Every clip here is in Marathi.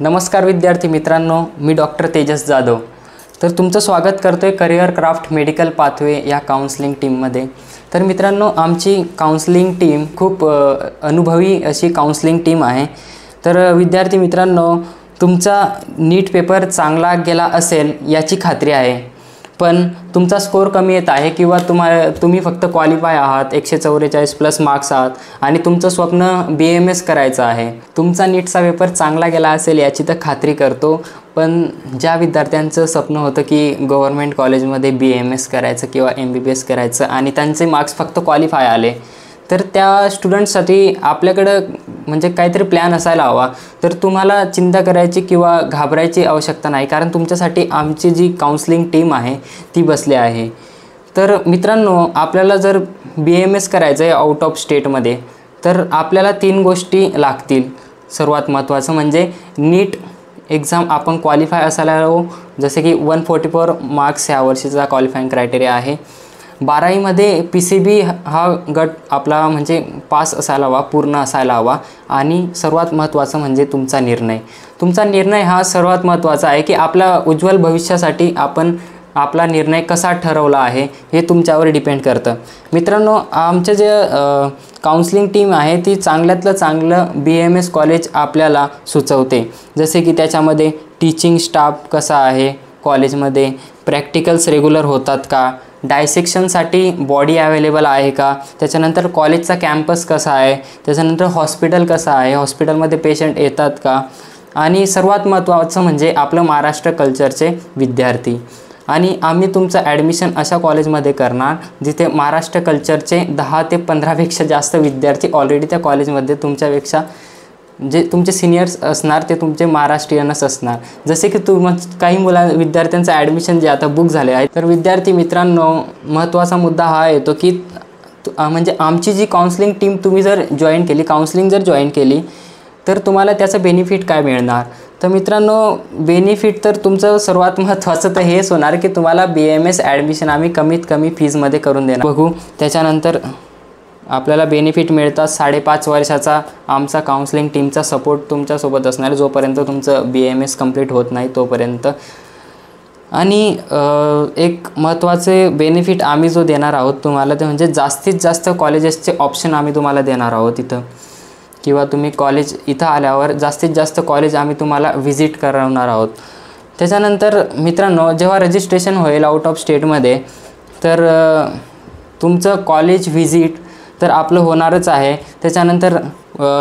नमस्कार विद्यार्थी मित्रांनो, मी डॉक्टर तेजस जाधव। तर तुमचं स्वागत करतोय करिअर क्राफ्ट मेडिकल पाथवे या काउन्सलिंग टीममध्ये। तर मित्रांनो, आमची काउन्सलिंग टीम खूप अनुभवी अशी काउन्सलिंग टीम आहे। तर विद्यार्थी मित्रांनो, तुमचा नीट पेपर चांगला गेला असेल याची खात्री आहे, पण तुमचा स्कोर कमी येत आहे किंवा तुम्ही फक्त क्वालिफाय आहात, 144 प्लस मार्क्स आहात आणि तुमचं स्वप्न BAMS करायचं आहे। तुमचा नीटचा पेपर चांगला गेला असेल याची तर खात्री करतो, पण ज्या विद्यार्थ्यांचं स्वप्न होतं की गव्हर्नमेंट कॉलेजमध्ये BAMS करायचं किंवा MBBS करायचं आणि त्यांचे मार्क्स फक्त क्वालिफाय आले, तर त्या स्टुडंट्ससाठी आपल्याकडं म्हणजे काहीतरी प्लॅन असायला हवा। तर तुम्हाला चिंता करायची किंवा घाबरायची आवश्यकता नाही, कारण तुमच्यासाठी आमची जी काउन्सलिंग टीम आहे ती बसली आहे। तर मित्रांनो, आपल्याला जर BAMS करायचं आहे आउट ऑफ स्टेटमध्ये, तर आपल्याला 3 गोष्टी लागतील। सर्वात महत्त्वाचं म्हणजे नीट एक्झाम आपण क्वालिफाय असायला हवं, जसे की 144 मार्क्स ह्या वर्षीचा क्वालिफाईंग क्रायटेरिया आहे। 12वीमध्ये PCB हा गट आपला म्हणजे पास असायला हवा, पूर्ण असायला हवा। आणि सर्वात महत्त्वाचं म्हणजे तुमचा निर्णय हा सर्वात महत्त्वाचा आहे की आपल्या उज्ज्वल भविष्यासाठी आपण आपला निर्णय कसा ठरवला आहे हे तुमच्यावर डिपेंड करतं। मित्रांनो, आमचं जे काउन्सलिंग टीम आहे ती चांगल्यातलं चांगलं BAMS कॉलेज आपल्याला सुचवते, जसे की त्याच्यामध्ये टीचिंग स्टाफ कसा आहे, कॉलेजमध्ये प्रॅक्टिकल्स रेग्युलर होतात का, डायसेक्शनसाठी बॉडी अवेलेबल आहे का, त्याच्यानंतर कॉलेजचा कॅम्पस कसा आहे, त्याच्यानंतर हॉस्पिटल कसं आहे, हॉस्पिटलमध्ये पेशंट येतात का, आणि सर्वात महत्त्वाचं म्हणजे आपलं महाराष्ट्र कल्चरचे विद्यार्थी। आणि आम्ही तुमचं ॲडमिशन अशा कॉलेजमध्ये करणार जिथे महाराष्ट्र कल्चरचे 10 ते 15पेक्षा जास्त विद्यार्थी ऑलरेडी त्या कॉलेजमध्ये तुमच्यापेक्षा जे तुमचे सिनियर्स असणार ते तुमचे महाराष्ट्रीयनच असणार। जसे की काही विद्यार्थ्यांचं ॲडमिशन जे आता बुक झाले आहे। तर विद्यार्थी मित्रांनो, महत्त्वाचा मुद्दा हा येतो की म्हणजे आमची जी काउन्सलिंग टीम तुम्ही जर जॉईन केली, काउन्सलिंग जर जॉईन केली, तर तुम्हाला त्याचं बेनिफिट काय मिळणार। तर मित्रांनो, बेनिफिट तर तुमचं सर्वात महत्त्वाचं तर हेच होणार की तुम्हाला BAMS ॲडमिशन आम्ही कमीत कमी फीजमध्ये करून देणार। बघू त्याच्यानंतर आपल्याला बेनिफिट मिळतात 5.5 वर्षाचा आमचा काउन्सलिंग टीमचा सपोर्ट तुमच्यासोबत असणार जोपर्यंत तुमचं BAMS कंप्लीट होत नाही तोपर्यंत। आणि एक महत्त्वाचे बेनिफिट आम्ही जो देणार आहोत तुम्हाला ते म्हणजे जास्तीत जास्त कॉलेजेसचे ऑप्शन आम्ही तुम्हाला देणार आहोत इथं, किंवा तुम्ही कॉलेज इथं आल्यावर जास्तीत जास्त कॉलेज आम्ही तुम्हाला व्हिजिट करवणार आहोत। त्याच्यानंतर मित्रांनो, जेव्हा रजिस्ट्रेशन होईल आउट ऑफ स्टेटमध्ये, तर तुमचं कॉलेज व्हिजिट तर आपलं होणारच आहे। त्याच्यानंतर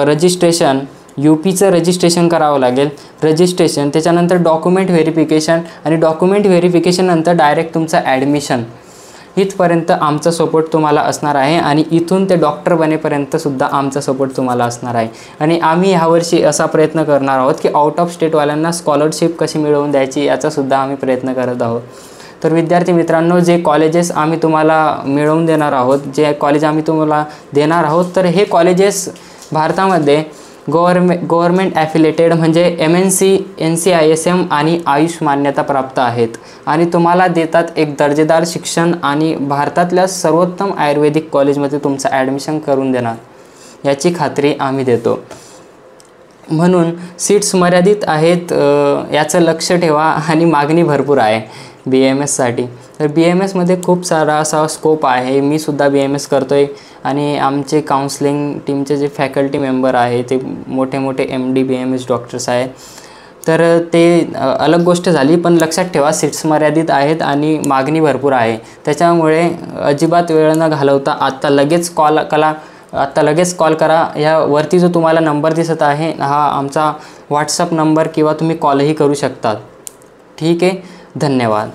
रजिस्ट्रेशन UPचं रजिस्ट्रेशन करावं लागेल, रजिस्ट्रेशन, त्याच्यानंतर डॉक्युमेंट व्हेरिफिकेशन, आणि डॉक्युमेंट व्हेरिफिकेशननंतर डायरेक्ट तुमचं ॲडमिशन। इथपर्यंत आमचा सपोर्ट तुम्हाला असणार आहे आणि इथून ते डॉक्टर बनेपर्यंतसुद्धा आमचा सपोर्ट तुम्हाला असणार आहे। आणि आम्ही ह्यावर्षी असा प्रयत्न करणार आहोत की आउट ऑफ स्टेटवाल्यांना स्कॉलरशिप कशी मिळवून द्यायची याचासुद्धा आम्ही प्रयत्न करत आहोत। तर विद्यार्थी मित्रांनो, जे कॉलेजेस आम्ही तुम्हाला मिळवून देणार आहोत, जे कॉलेज आम्ही तुम्हाला देणार आहोत, तर हे कॉलेजेस भारतामध्ये गव्हर्नमेंट ॲफिलेटेड म्हणजे MNC, NCISM आणि आयुष मान्यता प्राप्त आहेत आणि तुम्हाला देतात एक दर्जेदार शिक्षण आणि भारतातल्या सर्वोत्तम आयुर्वेदिक कॉलेजमध्ये तुमचं ॲडमिशन करून देणार याची खात्री आम्ही देतो। म्हणून सीट्स मर्यादित आहेत याचं लक्ष ठेवा आणि मागणी भरपूर आहे BAMSसाठी। तर BAMSमध्ये खूप सारा असा स्कोप आहे। मी सुद्धा BAMS करतो आहे आणि आमचे काउन्सलिंग टीमचे जे फॅकल्टी मेंबर आहे ते मोठे MD BAMS डॉक्टर्स आहेत। तर ते अलग गोष्ट झाली, पण लक्षात ठेवा सीट्स मर्यादित आहेत आणि मागणी भरपूर आहे। त्याच्यामुळे अजिबात वेळ न घालवता आत्ता लगेच कॉल करा। यावरती जो तुम्हाला नंबर दिसत आहे हा आमचा WhatsApp नंबर, किंवा तुम्ही कॉलही करू शकता। ठीक आहे, धन्यवाद।